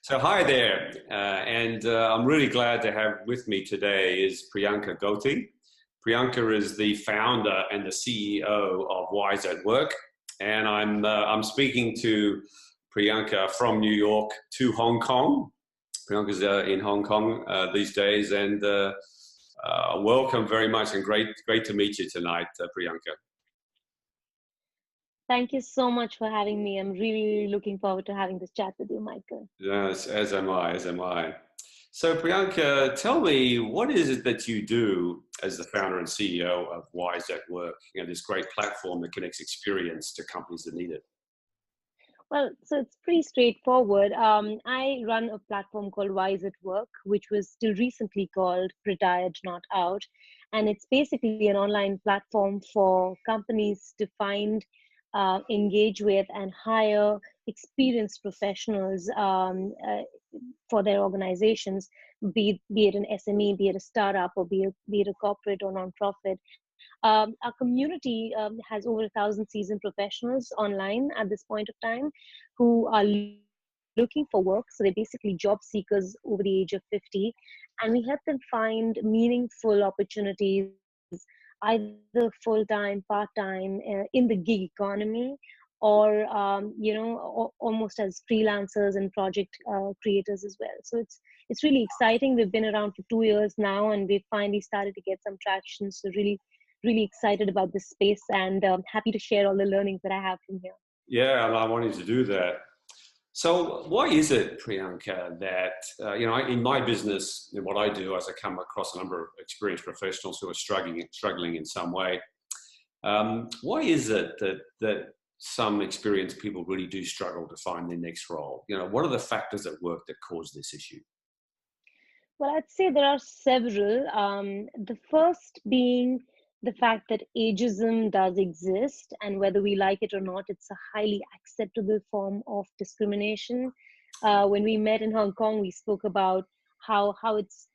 So hi there, I'm really glad to have with me today is Priyanka Gothi. Priyanka is the founder and the CEO of Wise at Work, and I'm speaking to Priyanka from New York to Hong Kong. Priyanka's in Hong Kong these days, and welcome very much, and great to meet you tonight, Priyanka. Thank you so much for having me. I'm really looking forward to having this chat with you, Michael. Yes, as am I. So Priyanka, tell me, what is it that you do as the founder and CEO of Wise at Work, this great platform that connects experience to companies that need it? Well, so it's pretty straightforward. I run a platform called Wise at Work, which was till recently called Retired Not Out. And it's basically an online platform for companies to find, engage with, and hire experienced professionals for their organizations, be it an SME, be it a startup, or be it a corporate or nonprofit. Our community has over 1,000 seasoned professionals online at this point of time who are looking for work. So they're basically job seekers over the age of 50. And we help them find meaningful opportunities, either full-time, part-time, in the gig economy, or almost as freelancers and project creators as well. So it's really exciting. We've been around for 2 years now, and we've finally started to get some traction. So really excited about this space, and happy to share all the learnings that I have from here. Yeah, I wanted to do that. So why is it, Priyanka, that, in my business and what I do, as I come across a number of experienced professionals who are struggling in some way, why is it that some experienced people really do struggle to find their next role? What are the factors at work that cause this issue? Well, I'd say there are several. The first being the fact that ageism does exist, and whether we like it or not, it's a highly acceptable form of discrimination. When we met in Hong Kong, we spoke about how it's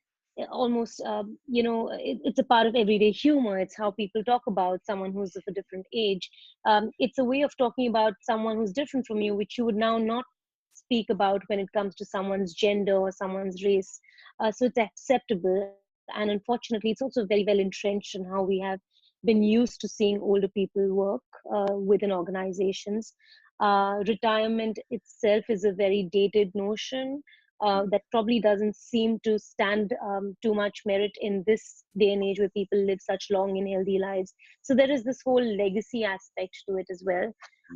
almost it's a part of everyday humor. It's how people talk about someone who's of a different age. It's a way of talking about someone who's different from you, which you would now not speak about when it comes to someone's gender or someone's race. So it's acceptable. And unfortunately, it's also very well entrenched in how we have been used to seeing older people work within organizations. Retirement itself is a very dated notion that probably doesn't seem to stand too much merit in this day and age where people live such long and healthy lives. So there is this whole legacy aspect to it as well.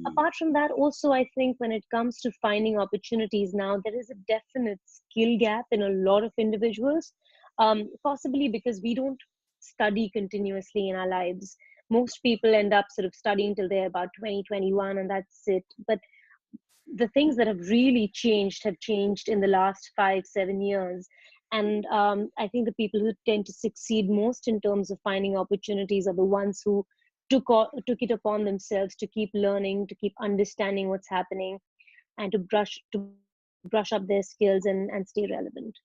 Apart from that, also, I think when it comes to finding opportunities now, there is a definite skill gap in a lot of individuals. Possibly because we don't study continuously in our lives. Most people end up sort of studying till they're about 20, 21, and that's it. But the things that have really changed have changed in the last 5-7 years. And I think the people who tend to succeed most in terms of finding opportunities are the ones who took it upon themselves to keep learning, to keep understanding what's happening, and to brush up their skills and stay relevant.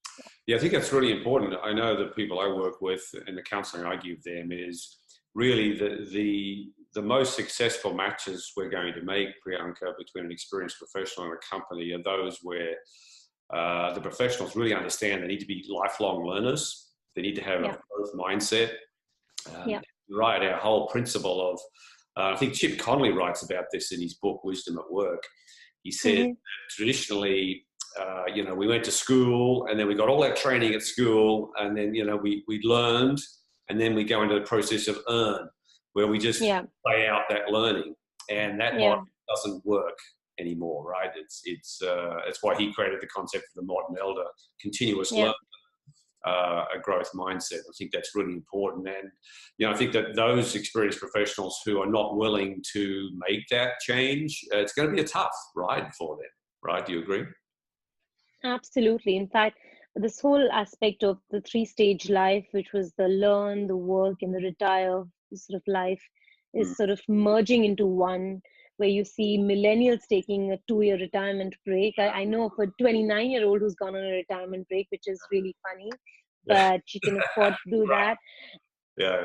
Yeah, I think that's really important. I know the people I work with and the counseling I give them is really the most successful matches we're going to make, Priyanka, between an experienced professional and a company are those where the professionals really understand they need to be lifelong learners. They need to have a growth mindset. Right, our whole principle of, I think Chip Conley writes about this in his book, Wisdom at Work. He said that traditionally, we went to school and then we got all that training at school, and then, we learned, and then we go into the process of earn, where we just play out that learning, and that model doesn't work anymore, right? It's why he created the concept of the modern elder, continuous learning, a growth mindset. I think that's really important. And, I think that those experienced professionals who are not willing to make that change, it's going to be a tough ride for them, right? Do you agree? Absolutely. In fact, this whole aspect of the 3-stage life, which was the learn, the work, and the retire sort of life, is sort of merging into one, where you see millennials taking a 2-year retirement break. I know of a 29-year-old who's gone on a retirement break, which is really funny, but she can afford to do that. Yeah.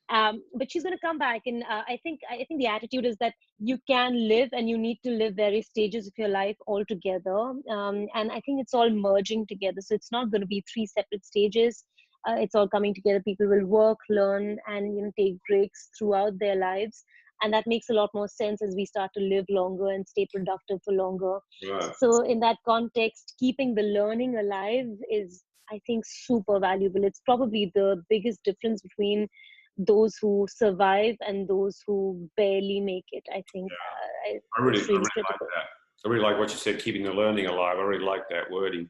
But she's going to come back, and I think the attitude is that you can live, and you need to live various stages of your life all together. And I think it's all merging together, so it's not going to be three separate stages. It's all coming together. People will work, learn, and take breaks throughout their lives, and that makes a lot more sense as we start to live longer and stay productive for longer. Right. So in that context, keeping the learning alive is, I think, super valuable. It's probably the biggest difference between those who survive and those who barely make it. I think it's I really really like critical. that. I really like what you said, keeping the learning alive. I really like that wording.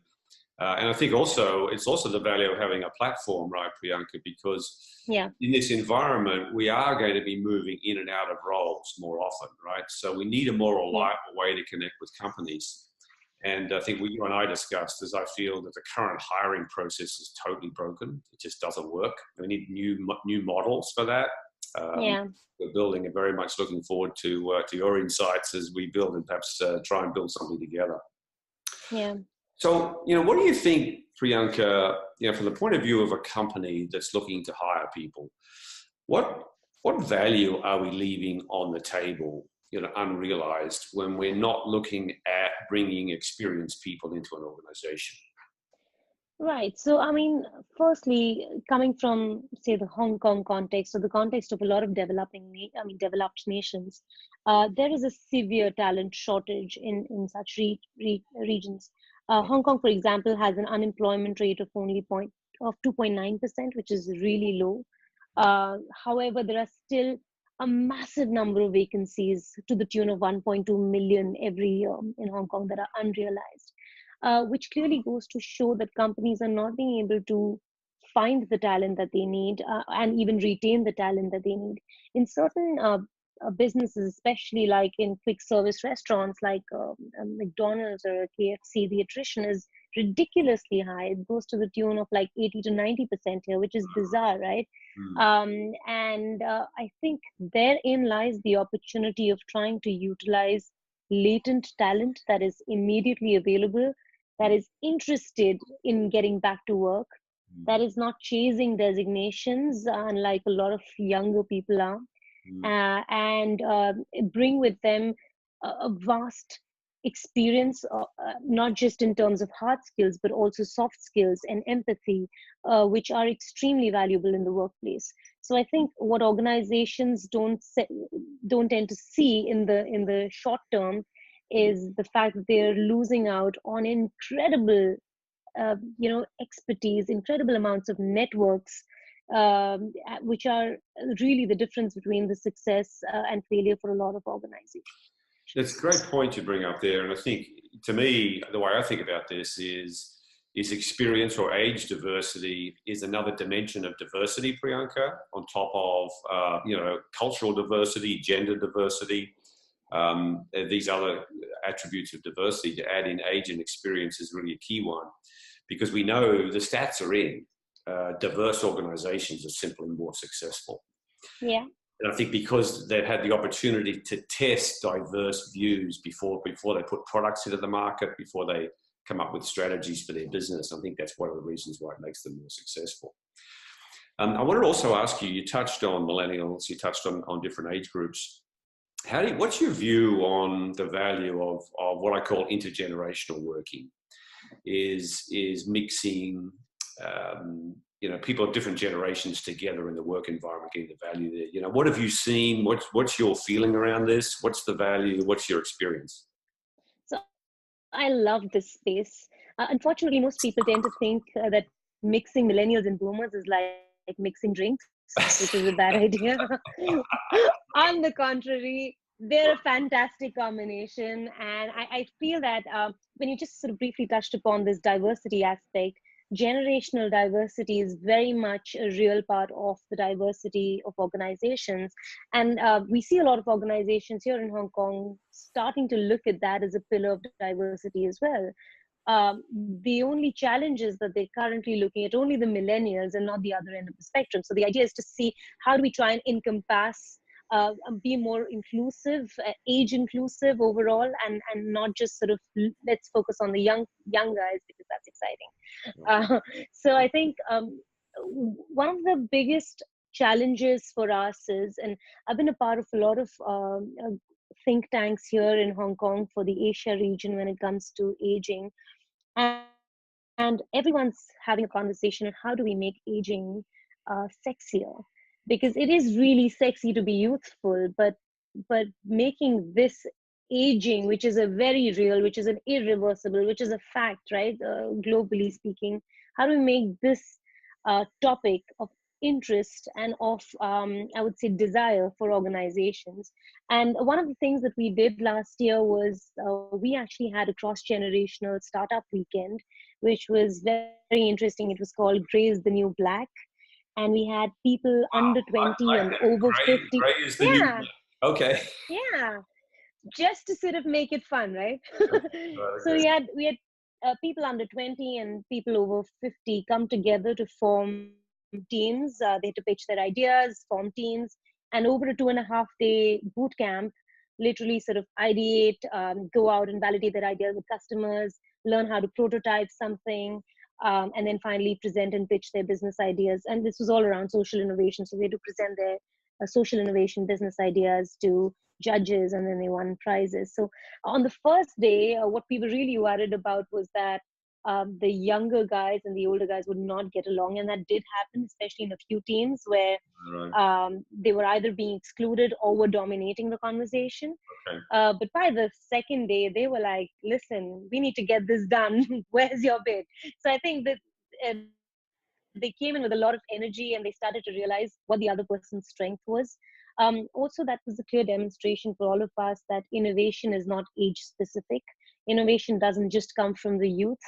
And I think also, it's also the value of having a platform, right, Priyanka, because Yeah, in this environment, we are going to be moving in and out of roles more often, right? So we need a more yeah, reliable way to connect with companies. And I think what you and I discussed is I feel that the current hiring process is totally broken. It just doesn't work. We need new models for that. Um, yeah, we're building and very much looking forward to your insights as we build and perhaps try and build something together. yeah. So, what do you think, Priyanka, from the point of view of a company that's looking to hire people, what what value are we leaving on the table, unrealized when we're not looking at bringing experienced people into an organization? Right. So, I mean, firstly, coming from, say, the Hong Kong context or the context of a lot of developed nations, there is a severe talent shortage in such regions. Hong Kong, for example, has an unemployment rate of 2.9%, which is really low. However, there are still a massive number of vacancies to the tune of 1.2 million every year in Hong Kong that are unrealized, which clearly goes to show that companies are not being able to find the talent that they need, and even retain the talent that they need. In certain businesses, especially like in quick service restaurants like McDonald's or KFC, the attrition is ridiculously high. It goes to the tune of like 80 to 90% here, which is bizarre, right? Hmm. And I think therein lies the opportunity of trying to utilize latent talent that is immediately available, that is interested in getting back to work, that is not chasing designations, unlike a lot of younger people are, Hmm. and bring with them a vast experience, not just in terms of hard skills, but also soft skills and empathy, which are extremely valuable in the workplace. So I think what organizations don't tend to see in the short term is the fact that they're losing out on incredible expertise, incredible amounts of networks, which are really the difference between the success and failure for a lot of organizations. That's a great point you bring up there, and I think, to me, the way I think about this is experience or age diversity is another dimension of diversity, Priyanka, on top of cultural diversity, gender diversity, these other attributes of diversity. To add in age and experience is really a key one, because we know the stats are in. Diverse organizations are simply more successful. Yeah. And I think because they've had the opportunity to test diverse views before they put products into the market, before they come up with strategies for their business, I think that's one of the reasons why it makes them more successful. I wanted to also ask you, you touched on millennials, you touched on different age groups. What's your view on the value of what I call intergenerational working? Is mixing people of different generations together in the work environment, getting the value there. What have you seen? What's your feeling around this? What's the value? What's your experience? So I love this space. Unfortunately, most people tend to think that mixing millennials and boomers is like mixing drinks, which is a bad idea. On the contrary, they're a fantastic combination. And I feel that when you just sort of briefly touched upon this diversity aspect, generational diversity is very much a real part of the diversity of organizations. And we see a lot of organizations here in Hong Kong starting to look at that as a pillar of diversity as well. Um, the only challenge is that they're currently looking at only the millennials and not the other end of the spectrum. So the idea is to see how do we try and encompass, be more inclusive, age inclusive overall, and not just sort of let's focus on the young guys because that's exciting. So I think one of the biggest challenges for us is, and I've been a part of a lot of think tanks here in Hong Kong for the Asia region when it comes to aging, and everyone's having a conversation on how do we make aging sexier, because it is really sexy to be youthful, but making this aging, which is a very real, which is an irreversible, which is a fact, right? Globally speaking, how do we make this topic of interest and of, I would say, desire for organizations? And one of the things that we did last year was we actually had a cross-generational startup weekend, which was very interesting. It was called Gray is the New Black. And we had people under Wow, 20 I like and that. over 50. Gray is the new Yeah, black. Okay. yeah, just to sort of make it fun, right? So Okay. we had people under 20 and people over 50 come together to form teams. They had to pitch their ideas, form teams, and over a 2.5 day boot camp, literally sort of ideate, go out and validate their ideas with customers, learn how to prototype something, and then finally present and pitch their business ideas. And this was all around social innovation. So they had to present their social innovation business ideas to judges, and then they won prizes. So on the first day, what we were really worried about was that the younger guys and the older guys would not get along, and that did happen, especially in a few teams where All right. they were either being excluded or were dominating the conversation. Okay. But by the second day, they were like, "Listen, we need to get this done. Where's your bid?" So I think that they came in with a lot of energy, and they started to realize what the other person's strength was. Also, that was a clear demonstration for all of us that innovation is not age specific. Innovation doesn't just come from the youth.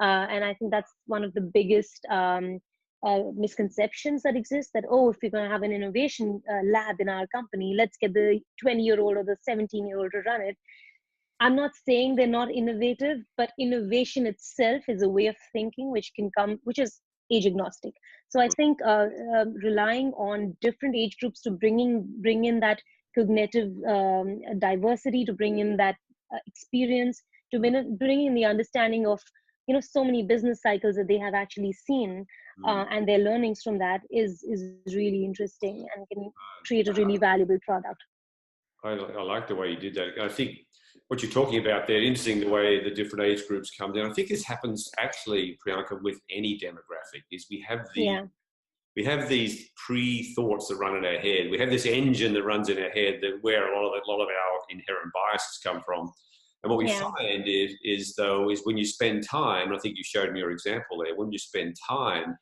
And I think that's one of the biggest misconceptions that exist, that, oh, if we're going to have an innovation lab in our company, let's get the 20-year-old or the 17-year-old to run it. I'm not saying they're not innovative, but innovation itself is a way of thinking which can come, which is age agnostic. So I think relying on different age groups to bring in that cognitive diversity, to bring in that experience, to bring in the understanding of, so many business cycles that they have actually seen, and their learnings from that is really interesting and can create a really valuable product. I like the way you did that. I think what you're talking about there, interesting the way the different age groups come down. I think this happens actually, Priyanka, with any demographic, is we have these pre-thoughts that run in our head. We have this engine that runs in our head, that where a lot of our inherent biases come from. And what we find is when you spend time, I think you showed me your example there, when you spend time,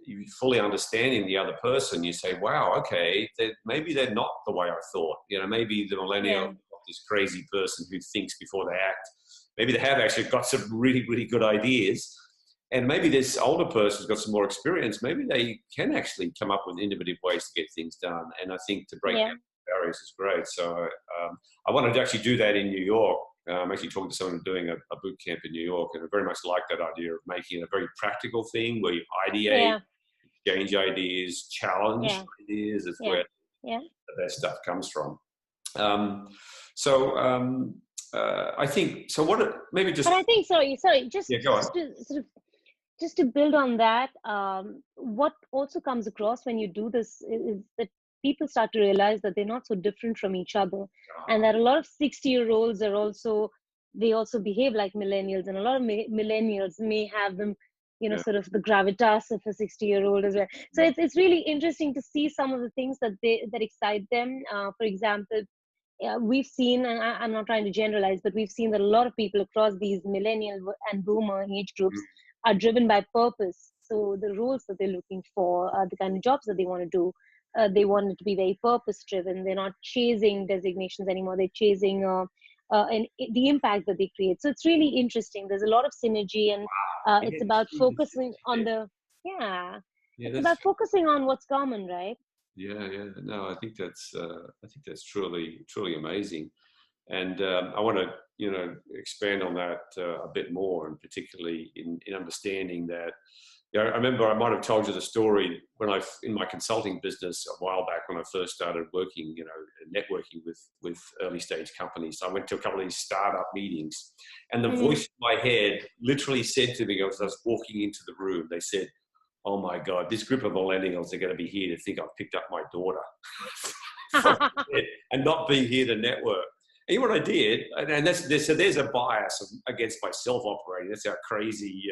you fully understanding the other person, you say, wow, okay, maybe they're not the way I thought. Maybe the millennial is not this crazy person who thinks before they act. Maybe they have actually got some really, really good ideas. And maybe this older person's got some more experience. Maybe they can actually come up with innovative ways to get things done. And I think to break down barriers is great. So I wanted to actually do that in New York. I'm actually talking to someone doing a boot camp in New York, and I very much like that idea of making it a very practical thing where you ideate, exchange ideas, challenge ideas. It's where the best stuff comes from. I think so. Maybe just. But I think sorry, go on. Just to build on that, what also comes across when you do this is that people start to realize that they're not so different from each other, and that a lot of 60-year-olds are also behave like millennials, and a lot of millennials may have them, sort of the gravitas of a 60-year-old as well. So it's really interesting to see some of the things that excite them. For example, we've seen, and I'm not trying to generalize, but we've seen that a lot of people across these millennial and boomer age groups are driven by purpose. So the roles that they're looking for, the kind of jobs that they want to do, they want it to be very purpose driven. They're not chasing designations anymore. They're chasing the impact that they create. So it's really interesting. There's a lot of synergy, and it's about focusing on it's about focusing on what's common, right? Yeah. No, I think that's truly, truly amazing. And I want to, expand on that a bit more, and particularly in understanding that. I remember I might have told you the story when in my consulting business a while back when I first started working, networking with early stage companies. So I went to a couple of these startup meetings, and the voice in my head literally said to me, as I was walking into the room, they said, oh my God, this group of millennials are going to be here to think I've picked up my daughter from it and not being here to network. And what I did, and so there's a bias against my self-operating. That's how crazy,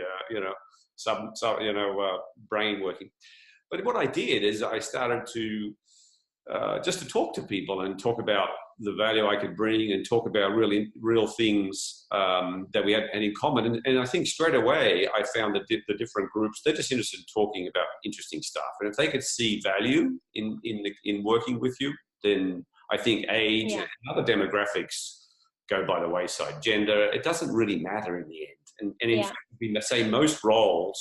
brain working. But what I did is I started to just to talk to people and talk about the value I could bring and talk about real things that we had in common. And I think straight away I found that the different groups, they're just interested in talking about interesting stuff. And if they could see value in working with you, then I think age and other demographics go by the wayside. Gender, it doesn't really matter in the end. And in fact, we say most roles,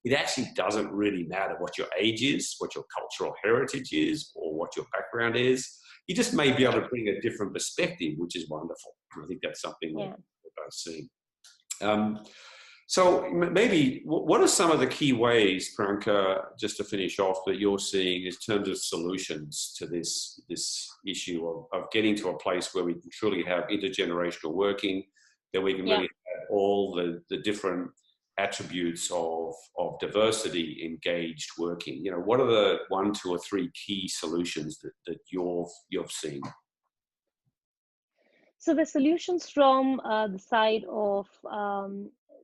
it actually doesn't really matter what your age is, what your cultural heritage is, or what your background is. You just may be able to bring a different perspective, which is wonderful. I think that's something that I see. So maybe what are some of the key ways, Priyanka, just to finish off, that you're seeing in terms of solutions to this issue of getting to a place where we can truly have intergenerational working, that we can really have all the different attributes of diversity engaged working? What are the 1, 2, or 3 key solutions that you've seen? So the solutions from the side of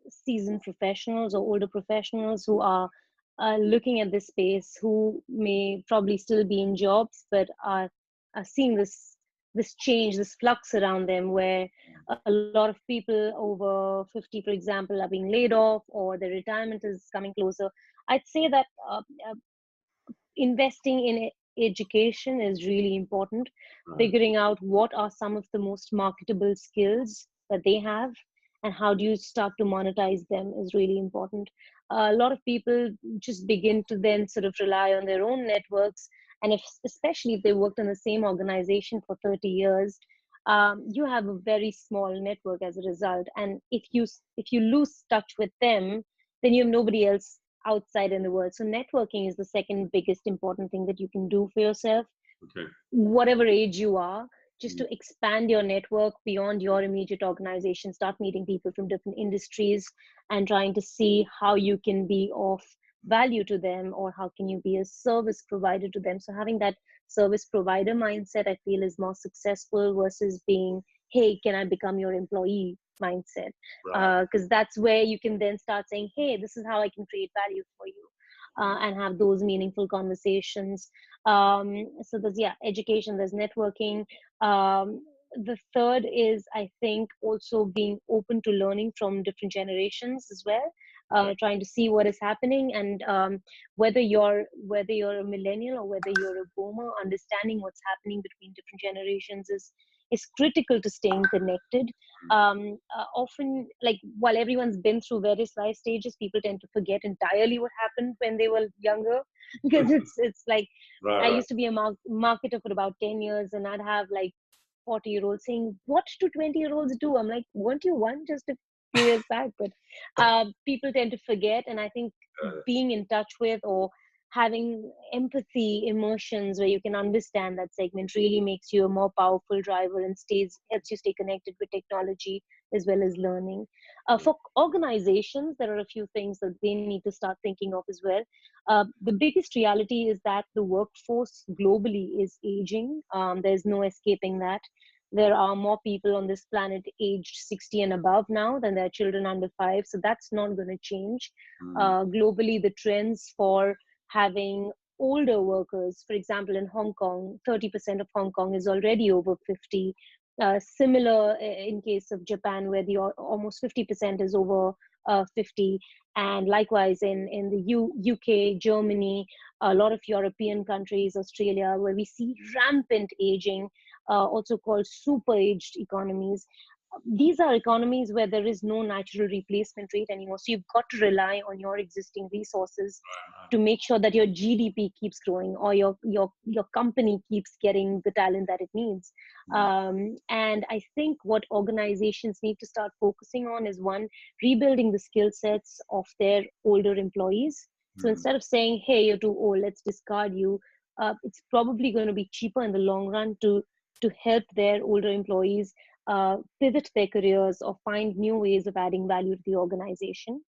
seasoned professionals or older professionals who are looking at this space, who may probably still be in jobs, but are seeing this change, this flux around them, where a lot of people over 50, for example, are being laid off, or their retirement is coming closer. I'd say that investing in education is really important. Figuring out what are some of the most marketable skills that they have and how do you start to monetize them is really important. A lot of people just begin to then sort of rely on their own networks, and especially if they worked in the same organization for 30 years, you have a very small network as a result. And if you lose touch with them, then you have nobody else outside in the world. So networking is the second biggest important thing that you can do for yourself. Okay. Whatever age you are, just to expand your network beyond your immediate organization, start meeting people from different industries and trying to see how you can be of value to them, or how can you be a service provider to them. So having that service provider mindset, I feel, is more successful versus being, hey, can I become your employee mindset? Because that's where you can then start saying, hey, this is how I can create value for you, and have those meaningful conversations. So there's education, there's networking. The third is, I think, also being open to learning from different generations as well. Trying to see what is happening, and whether you're a millennial or whether you're a boomer, understanding what's happening between different generations is critical to staying connected. Often, like, while everyone's been through various life stages, people tend to forget entirely what happened when they were younger, because it's like, I used to be a marketer for about 10 years, and I'd have like 40-year-olds saying, what do 20-year-olds do? I'm like, weren't you one just a few years back? But people tend to forget, and I think being in touch with, or having empathy, emotions, where you can understand that segment, really makes you a more powerful driver and helps you stay connected with technology as well as learning. For organizations, there are a few things that they need to start thinking of as well. The biggest reality is that the workforce globally is aging. There's no escaping that. There are more people on this planet aged 60 and above now than there are children under 5. So that's not going to change. Globally, the trends for having older workers, for example, in Hong Kong, 30% of Hong Kong is already over 50. Similar in case of Japan, where almost 50% is over 50. And likewise in the UK, Germany, a lot of European countries, Australia, where we see rampant aging, also called super aged economies. These are economies where there is no natural replacement rate anymore. So you've got to rely on your existing resources to make sure that your GDP keeps growing, or your company keeps getting the talent that it needs. And I think what organizations need to start focusing on is, one, rebuilding the skill sets of their older employees. So instead of saying, hey, you're too old, let's discard you, it's probably going to be cheaper in the long run to help their older employees pivot their careers or find new ways of adding value to the organization.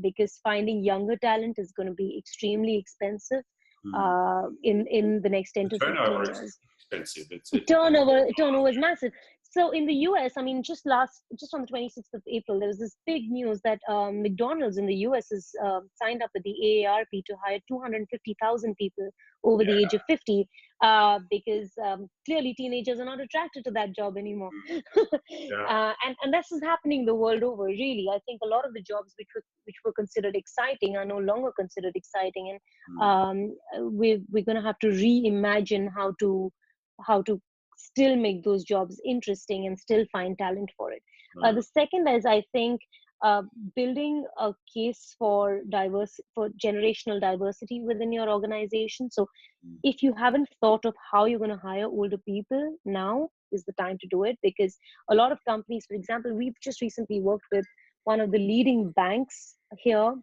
because finding younger talent is going to be extremely expensive Mm. in the next 10 The to 15 turnover is years. expensive. It's Turnover is massive. So in the US, I mean, just on the 26th of April, there was this big news that McDonald's in the US has signed up with the AARP to hire 250,000 people over the age of 50, because clearly teenagers are not attracted to that job anymore. yeah. And this is happening the world over, really. I think a lot of the jobs which were considered exciting are no longer considered exciting, and Mm. we're going to have to reimagine how to still make those jobs interesting and still find talent for it. The second is, I think, uh, building a case for generational diversity within your organization. So Mm. if you haven't thought of how you're going to hire older people, now is the time to do it, because a lot of companies, for example, we've just recently worked with one of the leading banks here,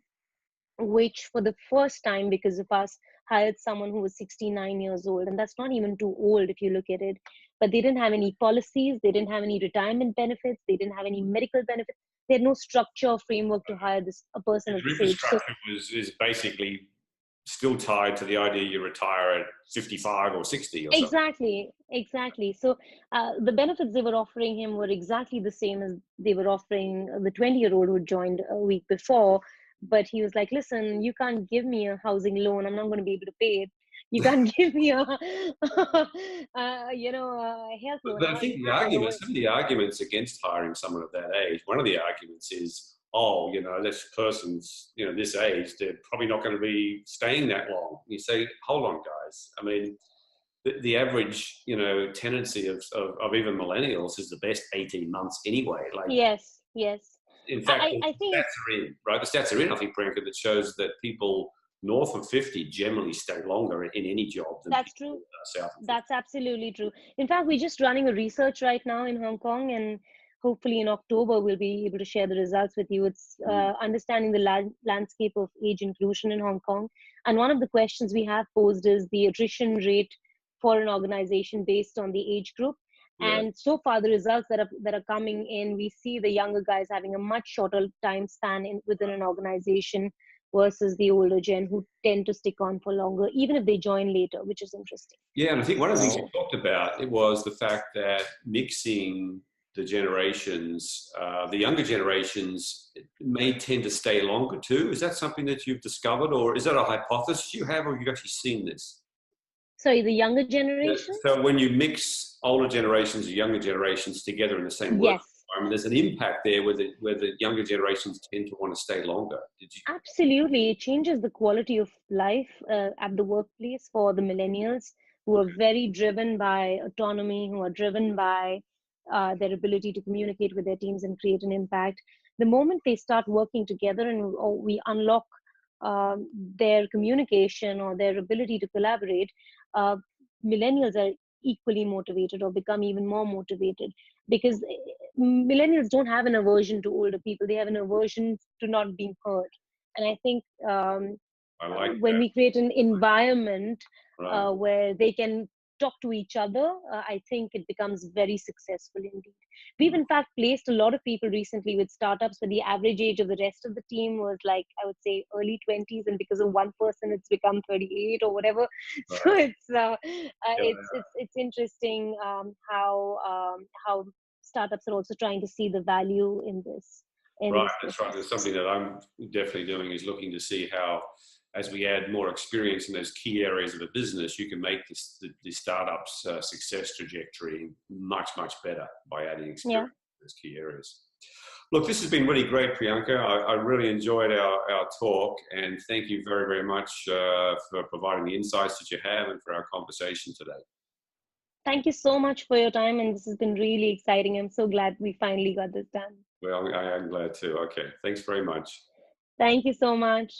which for the first time, because of us, hired someone who was 69 years old. And that's not even too old if you look at it. But they didn't have any policies, they didn't have any retirement benefits, they didn't have any medical benefits. They had no structure or framework to hire a person of Your this age. So infrastructure is basically still tied to the idea you retire at 55 or 60 or something. exactly. So the benefits they were offering him were exactly the same as they were offering the 20-year-old who joined a week before. But he was like, listen, you can't give me a housing loan, I'm not going to be able to pay it. You can't give me a a health loan, But I'm I not think even the have a argument, loan. some of the arguments against hiring someone of that age, one of the arguments is, oh, this person's, this age, they're probably not going to be staying that long. You say, hold on, guys. I mean, the average, tenancy of even millennials is the best 18 months anyway. Like, Yes. in fact, I, the I think stats are in, right? The stats are in, I think, Priyanka, that shows that people north of 50 generally stay longer in any job than that's people true. south of 50. That's absolutely true. In fact, we're just running a research right now in Hong Kong, and hopefully in October we'll be able to share the results with you. It's understanding the landscape of age inclusion in Hong Kong. And one of the questions we have posed is the attrition rate for an organization based on the age group. Yeah. And so far, the results that are coming in, we see the younger guys having a much shorter time span within an organization versus the older gen, who tend to stick on for longer, even if they join later, which is interesting. Yeah, and I think one of the things you So talked about, it was the fact that mixing the generations, the younger generations may tend to stay longer too. Is that something that you've discovered, or is that a hypothesis you have, or have you actually seen this? sorry, the younger Yeah, generations? so when you mix older generations or younger generations together in the same work Yes, environment, there's an impact there where the younger generations tend to want to stay longer. Did you? absolutely. It changes the quality of life at the workplace for the millennials, who are very driven by autonomy, who are driven by their ability to communicate with their teams and create an impact. The moment they start working together and we unlock their communication or their ability to collaborate, uh, millennials are equally motivated or become even more motivated, because millennials don't have an aversion to older people, they have an aversion to not being heard. And I think I like when we create an environment that. Right. where they can talk to each other, I think it becomes very successful indeed. We've in fact placed a lot of people recently with startups where the average age of the rest of the team was, like, I would say early 20s, and because of one person it's become 38 or whatever. So Right. Yeah. it's interesting how startups are also trying to see the value in Right, these that's right. There's processes. something that I'm definitely doing, is looking to see how, as we add more experience in those key areas of a business, you can make the startup's success trajectory much, much better by adding Yeah. experience in those key areas. Look, this has been really great, Priyanka. I really enjoyed our talk, and thank you very, very much for providing the insights that you have and for our conversation today. Thank you so much for your time, and this has been really exciting. I'm so glad we finally got this done. Well, I am glad too. Okay, thanks very much. Thank you so much.